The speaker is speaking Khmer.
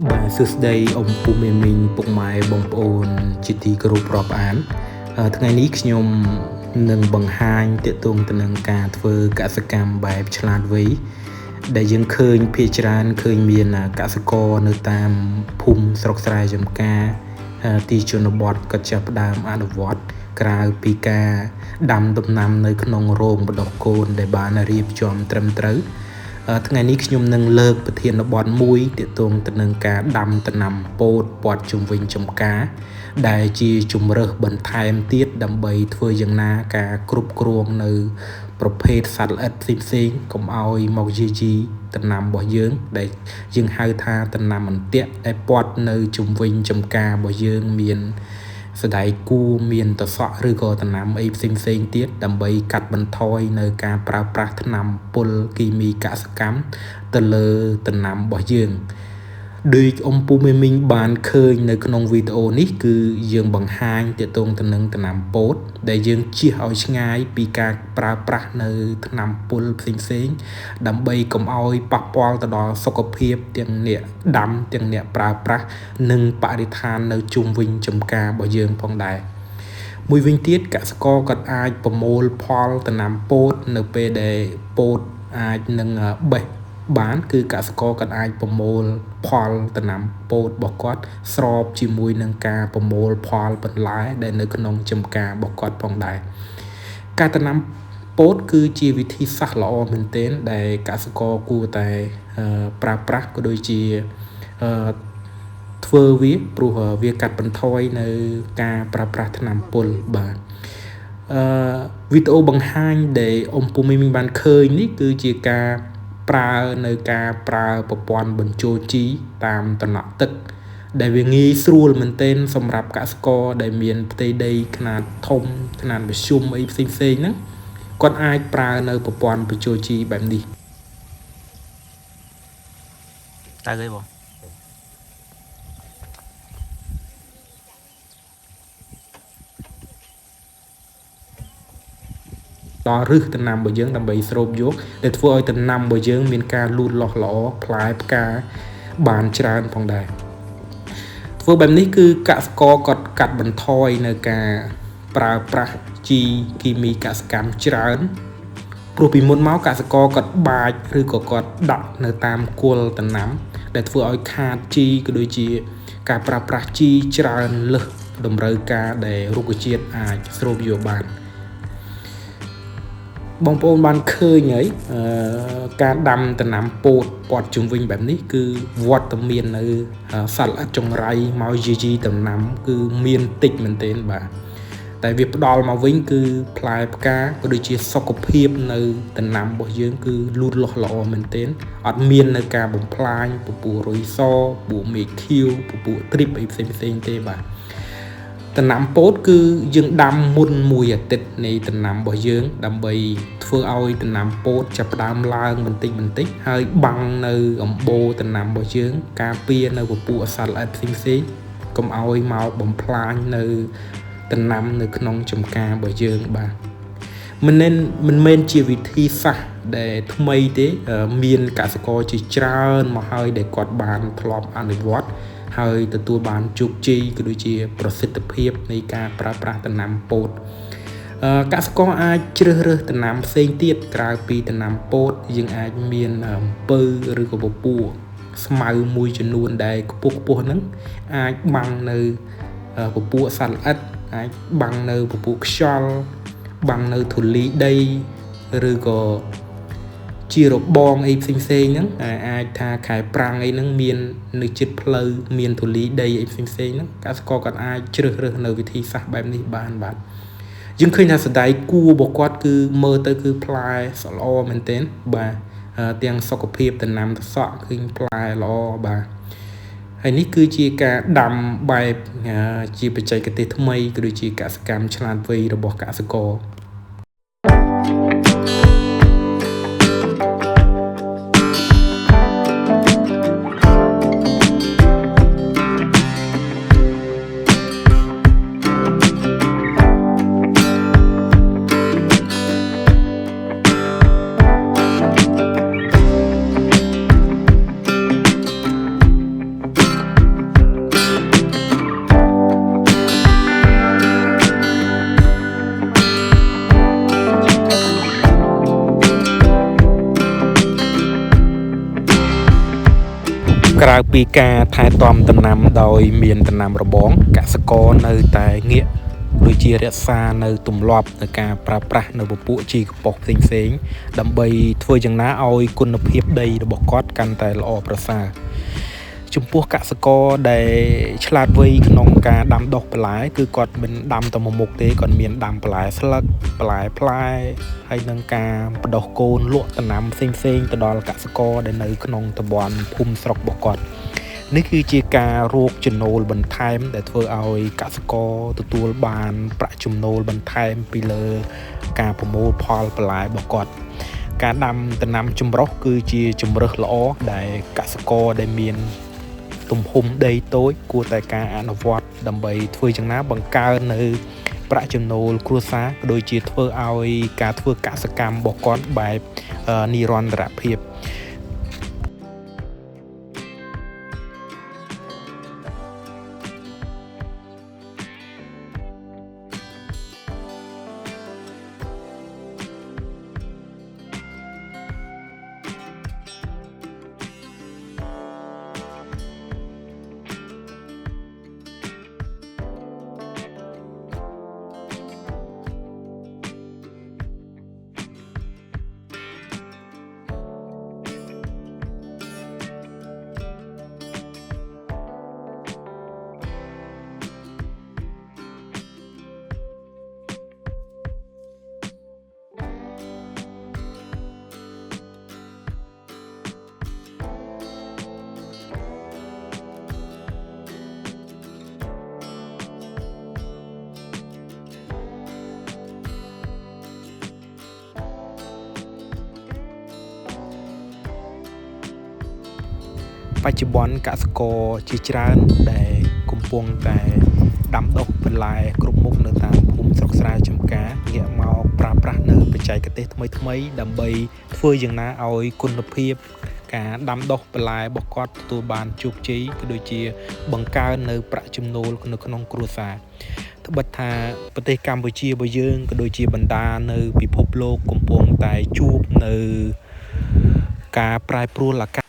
បាទសួស្តីអ៊ំពូមីមីងពុកម៉ែបងប្អូនជាទីគោរពរាប់អានថ្ងៃនេះខ្ញុំនឹងបង្ហាញទាក់ទងទៅនឹងការធ្វើកសិកម្មបែបឆ្លាតវៃដែលយើងឃើញភាគច្រើនឃើញមានកសិករនៅតាមភូមិស្រុកស្រែចម្ការទីជនបទក៏ចាប់ផ្ដើមអនុវត្តក្រៅពីការដាំដំណាំនៅក្នុងរោងបណ្ដុះកូនដែលបានរៀបចំត្រឹមត្រូវថ្ងៃនេះខ្ញុំនឹងលើកប្រធានបទមួយទាក់ទងទៅនឹងការដាំដំណាំពោតព័ទ្ធជុំវិញចម្ការដែលជាជំរើសបន្ថែមទៀតដើម្បីធ្វើយ៉ាងណាការគ្រប់គ្រងនៅប្រភេទសត្វល្អិតផ្សេងៗកុំឲ្យមកយាយីដំណាំរបស់យើងដែលយើងហៅថាដំណាំអន្ទាក់ដែលព័ទ្ធនៅជុំវិញចម្ការរបស់យើងមានសដៃគូមានតសក់ឬក៏ដំណាំអីផ្សេងៗទៀតដើម្បីកាត់បន្ថយនៅការប្រើប្រាស់ថ្នាំពុលគីមីកសិកម្មទៅលើដំណាំរបស់យើងដូចអ៊ំពូមីមីងបានឃើញនៅក្នុងវីដេអូនេះគឺយើងបង្ហាញទាក់ទងទៅនឹងដំណាំពោតដែលយើងជៀសឲ្យឆ្ងាយពីការប្រើប្រាស់នៅថ្នាំពុលផ្សេងៗដើម្បីកុំឲ្យប៉ះពាល់ទៅដល់សុខភាពទាំងអ្នកដាំទាំងអ្នកប្រើប្រាស់និងបរិស្ថាននៅជុំវិញចម្ការរបស់យើងផងដែរមួយវិញទៀតកសិករក៏អាចប្រមូលផលដំណាំពោតនៅពេលដែលពោតអាចនឹងបេះបានគឺកសិករក៏អាចប្រមូលផលដំណាំពោតរបស់គាត់ស្របជាមួយនឹងការប្រមូលផលបន្លែដែលនៅក្នុងចម្ការរបស់គាត់ផងដែរការដំណាំពោតគឺជាវិធីសាស្ត្រល្អមែនទែនដែលកសិករគួរតែប្រើប្រាស់ក៏ដូចជាធ្វើវាព្រោះវាកាត់បន្ថយនៅការប្រើប្រាស់ថ្នាំពុលបាទវីដេអូបង្ហាញដែលអ៊ំពូមីមីបានឃើញនេះគឺជាការប្រើប្រព័ន្ធបញ្ចូលជីតាមតំណក់ទឹកដែលវាងាយស្រួលមែនទែនសម្រាប់កសិករដែលមានផ្ទៃដីខ្នាតធំខ្នាតមធ្យមអីផ្សេងៗហ្នឹងគាត់អាចប្រើនៅប្រព័ន្ធបញ្ចូលជីបែបនេះតើគេបងដល់រឹសដំណាំរបស់យើងដើម្បីស្រូបយកដែលធ្វើឲ្យដំណាំរបស់យើងមានការលូតលាស់ល្អផ្លែផ្កាបានច្រើនផងដែរធ្វើបែបនេះគឺកសិករគាត់កាត់បន្ថយនៅការប្រើប្រាស់ជីគីមីកសិកម្មច្រើនព្រោះពីមុនមកកសិករគាត់បាចឬក៏គាត់ដាក់នៅតាមគល់ដំណាំដែលធ្វើឲ្យខាតជីក៏ដូចជាការប្រើប្រាស់ជីច្រើនលើសតម្រូវការដែលរុក្ខជាតិអាចស្រូបយកបានបងប្អូនបានឃើញហើយការដាំដំណាំពោតព័ទ្ធជុំវិញបែបនេះគឺវត្តមាននៅសត្វល្អិតចង្រៃមកយាយីដំណាំគឺមានតិចមែនទែនបាទតែវាផ្ដល់មកវិញគឺផ្លែផ្កាក៏ដូចជាសុខភាពនៅដំណាំរបស់យើងគឺលូតលាស់ល្អមែនទែនអត់មាននៅការបំផ្លាញពពួករុយសពពួកមេឃៀវពពួកទ្រីបអីផ្សេងទេបាទដំណាំពោតគឺយើងដាំមុនមួយអាទិត្យនៃដំណាំរបស់យើងដើម្បីធ្វើឲ្យដំណាំពោតចាប់ផ្ដើមឡើងបន្តិចហើយបាំងនៅអំបូរដំណាំរបស់យើងការពារនៅពពួកសត្វល្អិតផ្សេងកុំឲ្យមកបំផ្លាញនៅដំណាំនៅក្នុងចម្ការរបស់យើងបាទមិនមែនជាវិធីសាស្ត្រដែលថ្មីទេមានកសិករជាច្រើនមកហើយដែលគាត់បានធ្លាប់អនុវត្តហើយទទួលបានជោគជ័យក៏ដូចជាប្រសិទ្ធភាពនៃការប្រើប្រាស់ដំណាំពោតកសិករអាចជ្រើសរើសដំណាំផ្សេងទៀតក្រៅពីដំណាំពោតយើងអាចមានអំពៅឬក៏ពពួកស្មៅមួយចំនួនដែលខ្ពស់ហ្នឹងអាចបាំងនៅពពួកសត្វល្អិតអាចបាំងនៅពពួកខ្យល់បាំងនៅធូលីដីឬក៏ជារបងអីផ្សេងហ្នឹងអាចថាខែប្រាំងអីហ្នឹងមាននៅជិតផ្លូវមានធូលីដីអីផ្សេងហ្នឹងកសិករគាត់អាចជ្រើសរើសនៅវិធីសាស្ត្របែបនេះបានបាទយើងឃើញថាសដៃគួររបស់គាត់គឺមើលទៅគឺផ្លែល្អមែនទែនបាទទាំងសុខភាពដំណាំសក់ឃើញផ្លែល្អបាទហើយនេះគឺជាការដាំបែបជាបច្ចេកទេសថ្មីក៏ដូចជាកសិកម្មឆ្លាតវៃរបស់កសិករ ក្រៅពីការថែទាំដំណាំដោយមានដំណាំរបងកសិករនៅតែងាកដូចជារក្សានៅទម្លាប់នៃការប្រើប្រាស់នៅពពួកជីកំប៉ុស្តផ្សេងៗដើម្បីធ្វើយ៉ាងណាឲ្យគុណភាពដីរបស់គាត់កាន់តែល្អប្រសើរចំពោះកសិករដែលឆ្លាតវៃក្នុងការដាំដុះបន្លែគឺគាត់មិនដាំតែមួយមុខទេគាត់មានដាំបន្លែស្លឹកបន្លែផ្លែហើយនឹងការបដោះកូនលក់ដំណាំផ្សេងៗទៅដល់កសិករដែលនៅក្នុងតំបន់ភូមិស្រុករបស់គាត់នេះគឺជាការរកចំណូលបន្ថែមដែលធ្វើឲ្យកសិករទទួលបានប្រាក់ចំណូលបន្ថែមពីលើការប្រមូលផលបន្លែរបស់គាត់ការដាំដំណាំចម្រុះគឺជាជម្រើសល្អដែលកសិករដែលមានទំហំដីតូចគួរតែការអនុវត្តដើម្បីធ្វើយ៉ាងណាបង្កើននៅប្រាក់ចំណូលគ្រួសារក៏ដូចជាធ្វើឲ្យការធ្វើកសិកម្មរបស់គាត់បែបនិរន្តរភាពបច្ចុប្បន្នកសិករជាច្រើនដែលកំពុងតែដាំដុះបន្លែគ្រប់មុខនៅតាមភូមិស្រុកស្រែចម្ការងាកមកប្រើប្រាស់នៅបច្ចេកទេសថ្មីៗដើម្បីធ្វើយ៉ាងណាឲ្យគុណភាពការដាំដុះបន្លែរបស់គាត់ទទួលបានជោគជ័យក៏ដូចជាបង្កើននៅប្រាក់ចំណូលនៅក្នុងគ្រួសារត្បិតថាប្រទេសកម្ពុជារបស់យើងក៏ដូចជាបណ្ដានៅពិភពលោកកំពុងតែជួបនៅការប្រែប្រួលអាកាស